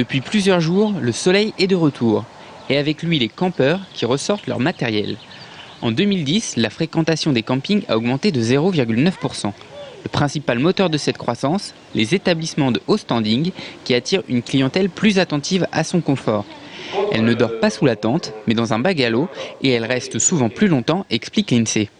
Depuis plusieurs jours, le soleil est de retour. Et avec lui les campeurs qui ressortent leur matériel. En 2010, la fréquentation des campings a augmenté de 0,9%. Le principal moteur de cette croissance, les établissements de haut standing qui attirent une clientèle plus attentive à son confort. Elle ne dort pas sous la tente, mais dans un bungalow et elle reste souvent plus longtemps, explique l'INSEE.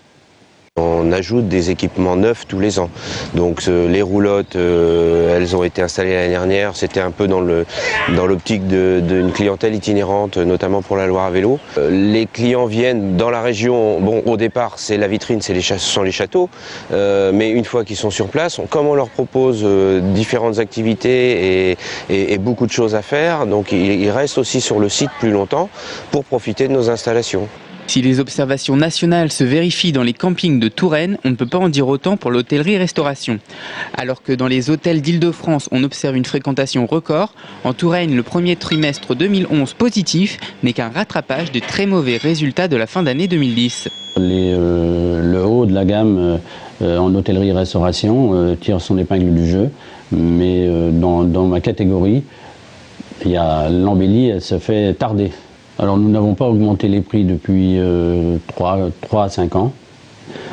On ajoute des équipements neufs tous les ans. Donc les roulottes, elles ont été installées l'année dernière. C'était un peu dans l'optique d'une clientèle itinérante, notamment pour la Loire à vélo. Les clients viennent dans la région. Bon, au départ, c'est la vitrine, ce sont les châteaux. Mais une fois qu'ils sont sur place, comme on leur propose différentes activités et beaucoup de choses à faire, donc ils restent aussi sur le site plus longtemps pour profiter de nos installations. Si les observations nationales se vérifient dans les campings de Touraine, on ne peut pas en dire autant pour l'hôtellerie-restauration. Alors que dans les hôtels d'Île-de-France, on observe une fréquentation record, en Touraine, le premier trimestre 2011 positif n'est qu'un rattrapage des très mauvais résultats de la fin d'année 2010. Le haut de la gamme en hôtellerie-restauration tire son épingle du jeu, mais dans ma catégorie, il y a l'embellie, elle se fait tarder. Alors nous n'avons pas augmenté les prix depuis 3 à 5 ans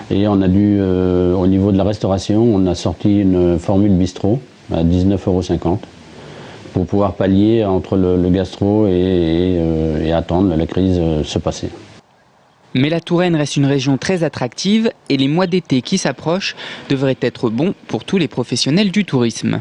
et on a dû, au niveau de la restauration, on a sorti une formule bistrot à 19,50 € pour pouvoir pallier entre le gastro et attendre la crise se passer. Mais la Touraine reste une région très attractive et les mois d'été qui s'approchent devraient être bons pour tous les professionnels du tourisme.